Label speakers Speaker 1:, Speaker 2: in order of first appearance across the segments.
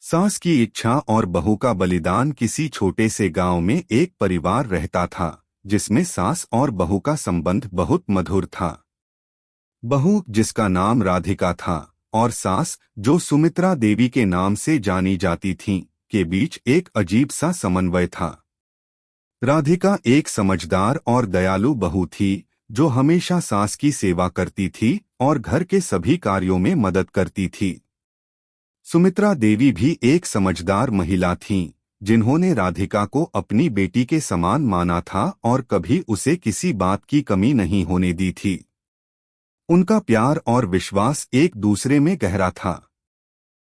Speaker 1: सास की इच्छा और बहू का बलिदान। किसी छोटे से गांव में एक परिवार रहता था जिसमें सास और बहू का संबंध बहुत मधुर था। बहू, जिसका नाम राधिका था, और सास, जो सुमित्रा देवी के नाम से जानी जाती थीं, के बीच एक अजीब सा समन्वय था। राधिका एक समझदार और दयालु बहू थी जो हमेशा सास की सेवा करती थी और घर के सभी कार्यों में मदद करती थी। सुमित्रा देवी भी एक समझदार महिला थीं, जिन्होंने राधिका को अपनी बेटी के समान माना था और कभी उसे किसी बात की कमी नहीं होने दी थी। उनका प्यार और विश्वास एक दूसरे में गहरा था।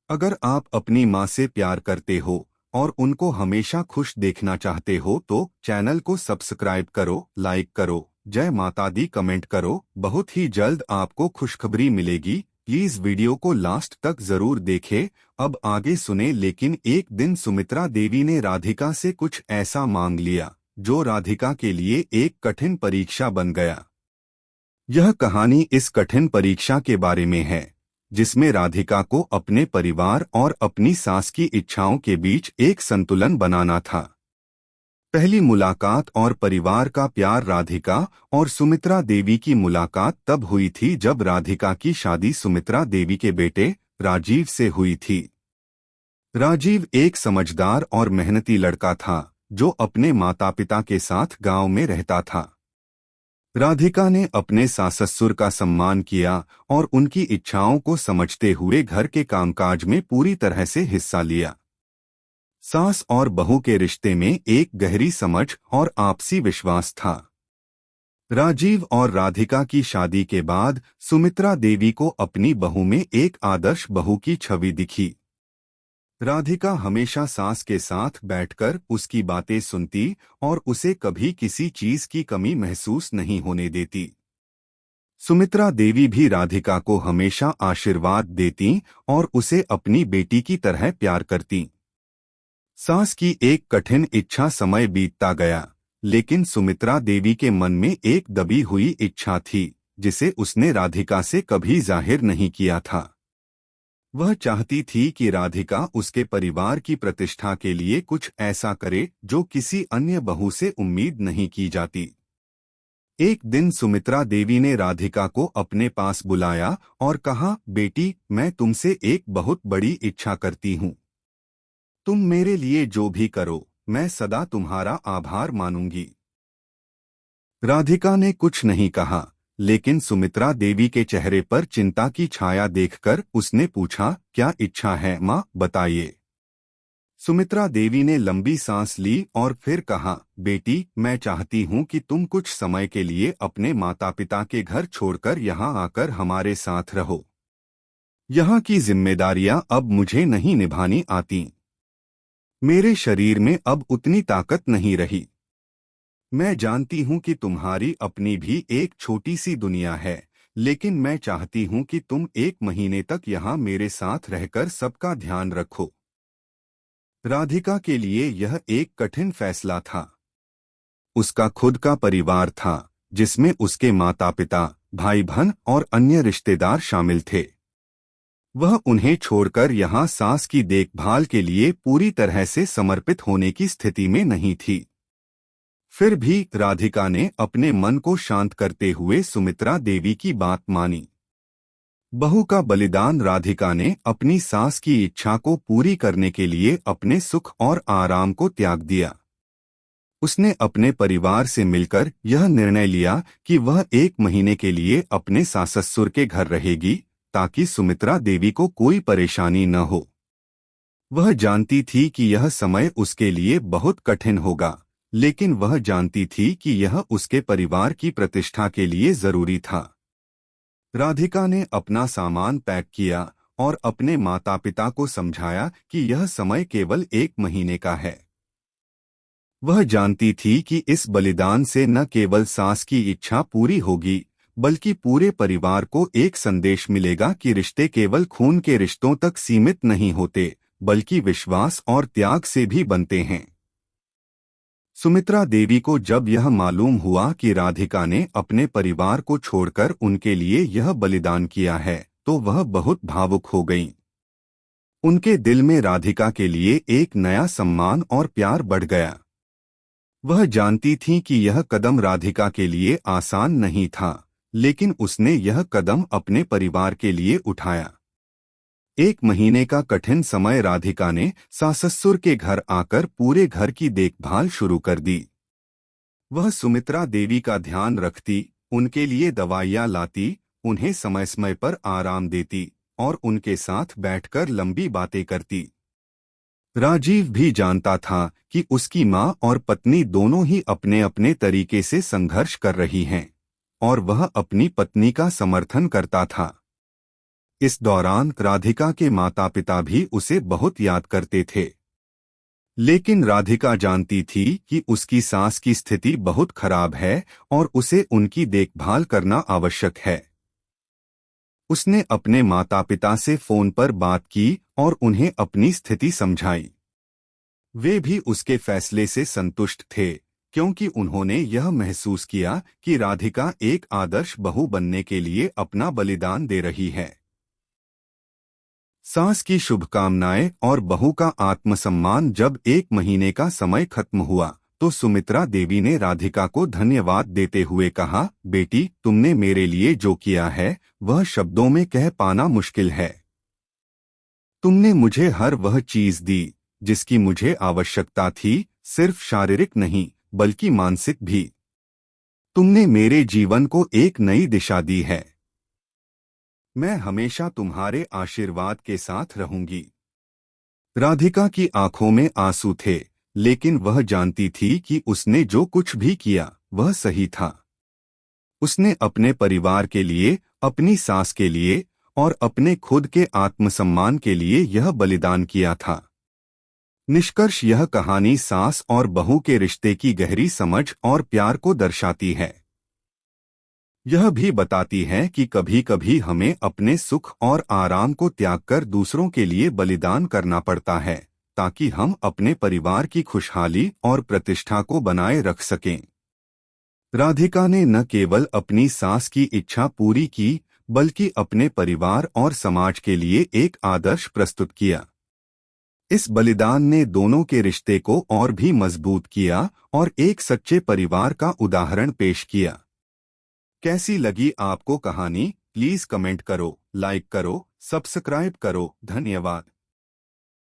Speaker 1: अगर आप अपनी माँ से प्यार करते हो और उनको हमेशा खुश देखना चाहते हो तो चैनल को सब्सक्राइब करो, लाइक करो, जय माता दी कमेंट करो। बहुत ही जल्द आपको खुशखबरी मिलेगी। प्लीज वीडियो को लास्ट तक जरूर देखें। अब आगे सुने। लेकिन एक दिन सुमित्रा देवी ने राधिका से कुछ ऐसा मांग लिया जो राधिका के लिए एक कठिन परीक्षा बन गया। यह कहानी इस कठिन परीक्षा के बारे में है जिसमें राधिका को अपने परिवार और अपनी सास की इच्छाओं के बीच एक संतुलन बनाना था। पहली मुलाकात और परिवार का प्यार। राधिका और सुमित्रा देवी की मुलाकात तब हुई थी जब राधिका की शादी सुमित्रा देवी के बेटे राजीव से हुई थी। राजीव एक समझदार और मेहनती लड़का था जो अपने माता पिता के साथ गांव में रहता था। राधिका ने अपने सास-ससुर का सम्मान किया और उनकी इच्छाओं को समझते हुए घर के कामकाज में पूरी तरह से हिस्सा लिया। सास और बहू के रिश्ते में एक गहरी समझ और आपसी विश्वास था। राजीव और राधिका की शादी के बाद सुमित्रा देवी को अपनी बहू में एक आदर्श बहू की छवि दिखी। राधिका हमेशा सास के साथ बैठकर उसकी बातें सुनती और उसे कभी किसी चीज की कमी महसूस नहीं होने देती। सुमित्रा देवी भी राधिका को हमेशा आशीर्वाद देती और उसे अपनी बेटी की तरह प्यार करती। सास की एक कठिन इच्छा। समय बीतता गया, लेकिन सुमित्रा देवी के मन में एक दबी हुई इच्छा थी जिसे उसने राधिका से कभी जाहिर नहीं किया था। वह चाहती थी कि राधिका उसके परिवार की प्रतिष्ठा के लिए कुछ ऐसा करे जो किसी अन्य बहू से उम्मीद नहीं की जाती। एक दिन सुमित्रा देवी ने राधिका को अपने पास बुलाया और कहा, बेटी, मैं तुमसे एक बहुत बड़ी इच्छा करती हूँ। तुम मेरे लिए जो भी करो, मैं सदा तुम्हारा आभार मानूंगी। राधिका ने कुछ नहीं कहा, लेकिन सुमित्रा देवी के चेहरे पर चिंता की छाया देखकर उसने पूछा, क्या इच्छा है माँ, बताइए। सुमित्रा देवी ने लंबी सांस ली और फिर कहा, बेटी, मैं चाहती हूँ कि तुम कुछ समय के लिए अपने माता पिता के घर छोड़कर यहाँ आकर हमारे साथ रहो। यहाँ की जिम्मेदारियां अब मुझे नहीं निभानी आती। मेरे शरीर में अब उतनी ताकत नहीं रही। मैं जानती हूँ कि तुम्हारी अपनी भी एक छोटी सी दुनिया है, लेकिन मैं चाहती हूँ कि तुम 1 महीने तक यहाँ मेरे साथ रहकर सबका ध्यान रखो। राधिका के लिए यह एक कठिन फैसला था। उसका खुद का परिवार था जिसमें उसके माता पिता, भाई बहन और अन्य रिश्तेदार शामिल थे। वह उन्हें छोड़कर यहाँ सास की देखभाल के लिए पूरी तरह से समर्पित होने की स्थिति में नहीं थी। फिर भी राधिका ने अपने मन को शांत करते हुए सुमित्रा देवी की बात मानी। बहू का बलिदान। राधिका ने अपनी सास की इच्छा को पूरी करने के लिए अपने सुख और आराम को त्याग दिया। उसने अपने परिवार से मिलकर यह निर्णय लिया कि वह 1 महीने के लिए अपने सास-ससुर के घर रहेगी ताकि सुमित्रा देवी को कोई परेशानी न हो। वह जानती थी कि यह समय उसके लिए बहुत कठिन होगा, लेकिन वह जानती थी कि यह उसके परिवार की प्रतिष्ठा के लिए जरूरी था। राधिका ने अपना सामान पैक किया और अपने माता पिता को समझाया कि यह समय केवल 1 महीने का है। वह जानती थी कि इस बलिदान से न केवल सास की इच्छा पूरी होगी, बल्कि पूरे परिवार को एक संदेश मिलेगा कि रिश्ते केवल खून के रिश्तों तक सीमित नहीं होते, बल्कि विश्वास और त्याग से भी बनते हैं। सुमित्रा देवी को जब यह मालूम हुआ कि राधिका ने अपने परिवार को छोड़कर उनके लिए यह बलिदान किया है, तो वह बहुत भावुक हो गईं। उनके दिल में राधिका के लिए एक नया सम्मान और प्यार बढ़ गया। वह जानती थीं कि यह कदम राधिका के लिए आसान नहीं था, लेकिन उसने यह कदम अपने परिवार के लिए उठाया। 1 महीने का कठिन समय राधिका ने सास-ससुर के घर आकर पूरे घर की देखभाल शुरू कर दी। वह सुमित्रा देवी का ध्यान रखती, उनके लिए दवाइयाँ लाती, उन्हें समय समय पर आराम देती और उनके साथ बैठकर लंबी बातें करती। राजीव भी जानता था कि उसकी माँ और पत्नी दोनों ही अपने अपने तरीके से संघर्ष कर रही हैं, और वह अपनी पत्नी का समर्थन करता था। इस दौरान राधिका के माता-पिता भी उसे बहुत याद करते थे। लेकिन राधिका जानती थी कि उसकी सास की स्थिति बहुत खराब है और उसे उनकी देखभाल करना आवश्यक है। उसने अपने माता-पिता से फोन पर बात की और उन्हें अपनी स्थिति समझाई। वे भी उसके फैसले से संतुष्ट थे, क्योंकि उन्होंने यह महसूस किया कि राधिका एक आदर्श बहू बनने के लिए अपना बलिदान दे रही है। सास की शुभकामनाएं और बहू का आत्मसम्मान। जब 1 महीने का समय खत्म हुआ तो सुमित्रा देवी ने राधिका को धन्यवाद देते हुए कहा, बेटी, तुमने मेरे लिए जो किया है वह शब्दों में कह पाना मुश्किल है। तुमने मुझे हर वह चीज दी जिसकी मुझे आवश्यकता थी, सिर्फ शारीरिक नहीं बल्कि मानसिक भी। तुमने मेरे जीवन को एक नई दिशा दी है। मैं हमेशा तुम्हारे आशीर्वाद के साथ रहूंगी। राधिका की आंखों में आंसू थे, लेकिन वह जानती थी कि उसने जो कुछ भी किया वह सही था। उसने अपने परिवार के लिए, अपनी सास के लिए और अपने खुद के आत्मसम्मान के लिए यह बलिदान किया था। निष्कर्ष, यह कहानी सास और बहू के रिश्ते की गहरी समझ और प्यार को दर्शाती है। यह भी बताती है कि कभी-कभी हमें अपने सुख और आराम को त्यागकर दूसरों के लिए बलिदान करना पड़ता है, ताकि हम अपने परिवार की खुशहाली और प्रतिष्ठा को बनाए रख सकें। राधिका ने न केवल अपनी सास की इच्छा पूरी की, बल्कि अपने परिवार और समाज के लिए एक आदर्श प्रस्तुत किया। इस बलिदान ने दोनों के रिश्ते को और भी मजबूत किया और एक सच्चे परिवार का उदाहरण पेश किया। कैसी लगी आपको कहानी? प्लीज कमेंट करो, लाइक करो, सब्सक्राइब करो। धन्यवाद।